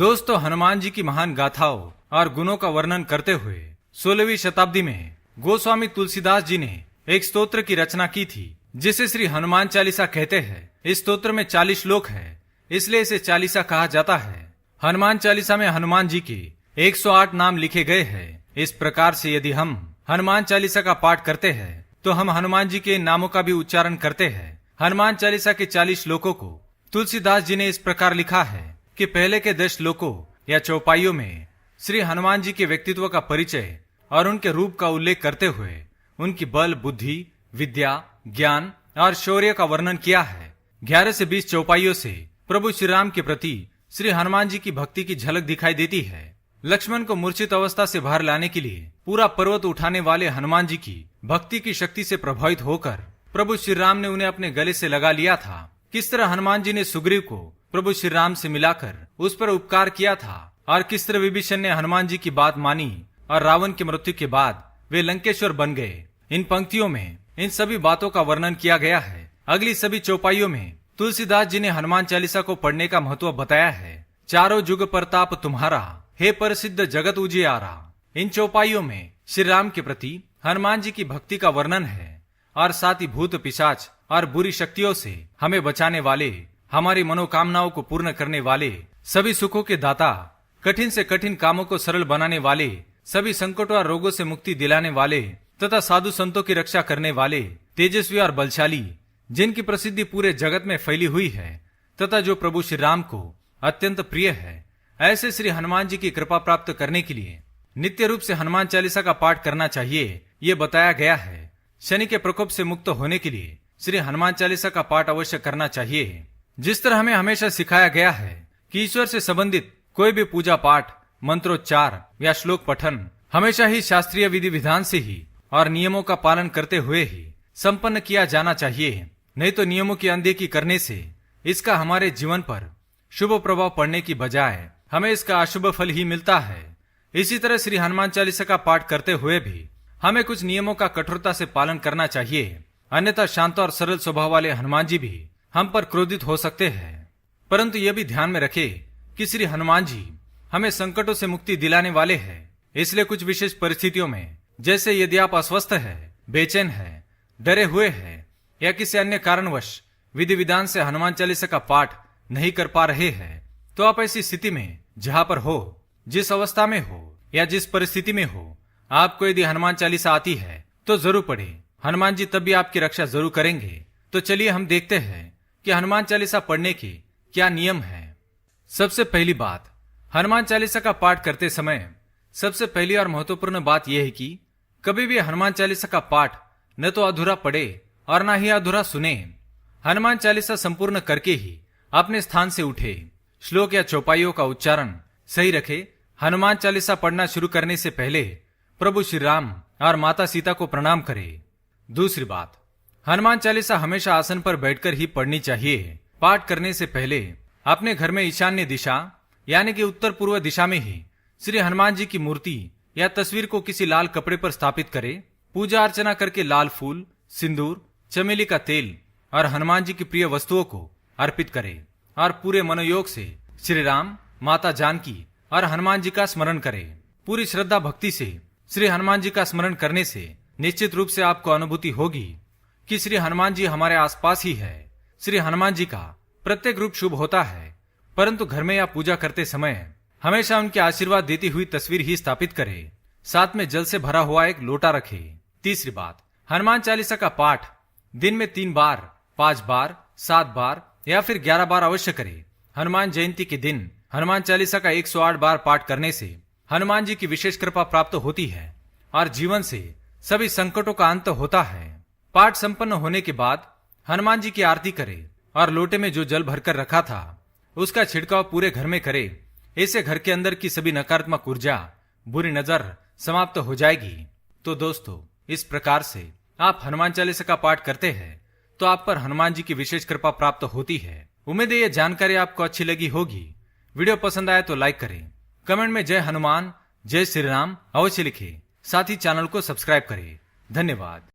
दोस्तों, हनुमान जी की महान गाथाओं और गुणों का वर्णन करते हुए 16वीं शताब्दी में गोस्वामी तुलसीदास जी ने एक स्तोत्र की रचना की थी, जिसे श्री हनुमान चालीसा कहते हैं। इस स्तोत्र में 40 श्लोक है, इसलिए इसे चालीसा कहा जाता है। हनुमान चालीसा में हनुमान जी के 108 नाम लिखे गए हैं। इस प्रकार से यदि हम हनुमान चालीसा का पाठ करते हैं तो हम हनुमान जी के नामों का भी उच्चारण करते हैं। हनुमान चालीसा के 40 श्लोकों को तुलसीदास जी ने इस प्रकार लिखा है कि पहले के 10 श्लोकों या चौपाइयों में श्री हनुमान जी के व्यक्तित्व का परिचय और उनके रूप का उल्लेख करते हुए उनकी बल, बुद्धि, विद्या, ज्ञान और शौर्य का वर्णन किया है। 11 से 20 चौपाइयों से प्रभु श्री राम के प्रति श्री हनुमान जी की भक्ति की झलक दिखाई देती है। लक्ष्मण को मूर्छित अवस्था से बाहर लाने के लिए पूरा पर्वत उठाने वाले हनुमान जी की भक्ति की शक्ति से प्रभावित होकर प्रभु श्री राम ने उन्हें अपने गले से लगा लिया था। किस तरह हनुमान जी ने सुग्रीव को प्रभु श्री राम से मिलाकर उस पर उपकार किया था और किस तरह विभीषण ने हनुमान जी की बात मानी और रावण की मृत्यु के बाद वे लंकेश्वर बन गए। इन पंक्तियों में इन सभी बातों का वर्णन किया गया है। अगली सभी चौपाइयों में तुलसीदास जी ने हनुमान चालीसा को पढ़ने का महत्व बताया है। चारों जुग प्रताप तुम्हारा, हे प्रसिद्ध जगत उजियारा। इन चौपाइयों में श्री राम के प्रति हनुमान जी की भक्ति का वर्णन है और साथ ही भूत, पिशाच और बुरी शक्तियों से हमें बचाने वाले, हमारी मनोकामनाओं को पूर्ण करने वाले, सभी सुखों के दाता, कठिन से कठिन कामों को सरल बनाने वाले, सभी संकटों और रोगों से मुक्ति दिलाने वाले तथा साधु संतों की रक्षा करने वाले, तेजस्वी और बलशाली, जिनकी प्रसिद्धि पूरे जगत में फैली हुई है तथा जो प्रभु श्री राम को अत्यंत प्रिय है, ऐसे श्री हनुमान जी की कृपा प्राप्त करने के लिए नित्य रूप से हनुमान चालीसा का पाठ करना चाहिए, ये बताया गया है। शनि के प्रकोप से मुक्त होने के लिए श्री हनुमान चालीसा का पाठ अवश्य करना चाहिए। जिस तरह हमें हमेशा सिखाया गया है कि ईश्वर से संबंधित कोई भी पूजा पाठ, मंत्रोच्चार या श्लोक पठन हमेशा ही शास्त्रीय विधि विधान से ही और नियमों का पालन करते हुए ही संपन्न किया जाना चाहिए। नहीं तो नियमों की अनदेखी करने से इसका हमारे जीवन पर शुभ प्रभाव पड़ने की बजाय हमें इसका अशुभ फल ही मिलता है। इसी तरह श्री हनुमान चालीसा का पाठ करते हुए भी हमें कुछ नियमों का कठोरता से पालन करना चाहिए, अन्यथा शांत और सरल स्वभाव वाले हनुमान जी भी हम पर क्रोधित हो सकते हैं। परंतु यह भी ध्यान में रखें कि श्री हनुमान जी हमें संकटों से मुक्ति दिलाने वाले हैं। इसलिए कुछ विशेष परिस्थितियों में, जैसे यदि आप अस्वस्थ है, बेचैन है, डरे हुए हैं या किसी अन्य कारणवश विधि विधान से हनुमान चालीसा का पाठ नहीं कर पा रहे हैं, तो आप ऐसी स्थिति में जहां पर हो, जिस अवस्था में हो या जिस परिस्थिति में हो, आपको यदि हनुमान चालीसा आती है तो जरूर पढ़े। हनुमान जी तब भी आपकी रक्षा जरूर करेंगे। तो चलिए हम देखते हैं कि हनुमान चालीसा पढ़ने के क्या नियम है। सबसे पहली बात, हनुमान चालीसा का पाठ करते समय सबसे पहली और महत्वपूर्ण बात यह है कि कभी भी हनुमान चालीसा का पाठ न तो अधूरा पढ़े और न ही अधूरा सुने। हनुमान चालीसा संपूर्ण करके ही अपने स्थान से उठे, श्लोक या चौपाइयों का उच्चारण सही रखे। हनुमान चालीसा पढ़ना शुरू करने से पहले प्रभु श्री राम और माता सीता को प्रणाम करे। दूसरी बात, हनुमान चालीसा हमेशा आसन पर बैठकर ही पढ़नी चाहिए। पाठ करने से पहले अपने घर में ईशान्य दिशा यानी कि उत्तर पूर्व दिशा में ही श्री हनुमान जी की मूर्ति या तस्वीर को किसी लाल कपड़े पर स्थापित करे। पूजा अर्चना करके लाल फूल, सिंदूर, चमेली का तेल और हनुमान जी की प्रिय वस्तुओं को अर्पित करे और पूरे मनोयोग से श्री राम, माता जानकी और हनुमान जी का स्मरण करे। पूरी श्रद्धा भक्ति से श्री हनुमान जी का स्मरण करने से निश्चित रूप से आपको अनुभूति होगी कि श्री हनुमान जी हमारे आसपास ही है। श्री हनुमान जी का प्रत्येक रूप शुभ होता है, परंतु घर में या पूजा करते समय हमेशा उनके आशीर्वाद देती हुई तस्वीर ही स्थापित करें। साथ में जल से भरा हुआ एक लोटा रखे। तीसरी बात, हनुमान चालीसा का पाठ दिन में 3 बार, 5 बार, 7 बार या फिर 11 बार अवश्य करें। हनुमान जयंती के दिन हनुमान चालीसा का 108 बार पाठ करने से हनुमान जी की विशेष कृपा प्राप्त होती है और जीवन से सभी संकटों का अंत होता है। पाठ संपन्न होने के बाद हनुमान जी की आरती करे और लोटे में जो जल भरकर रखा था उसका छिड़काव पूरे घर में करे। इससे घर के अंदर की सभी नकारात्मक ऊर्जा, बुरी नजर समाप्त हो जाएगी। तो दोस्तों, इस प्रकार से आप हनुमान चालीसा का पाठ करते हैं तो आप पर हनुमान जी की विशेष कृपा प्राप्त होती है। उम्मीद है ये जानकारी आपको अच्छी लगी होगी। वीडियो पसंद आया तो लाइक करें, कमेंट में जय हनुमान, जय श्री राम अवश्य लिखें। साथ ही चैनल को सब्सक्राइब करें। धन्यवाद।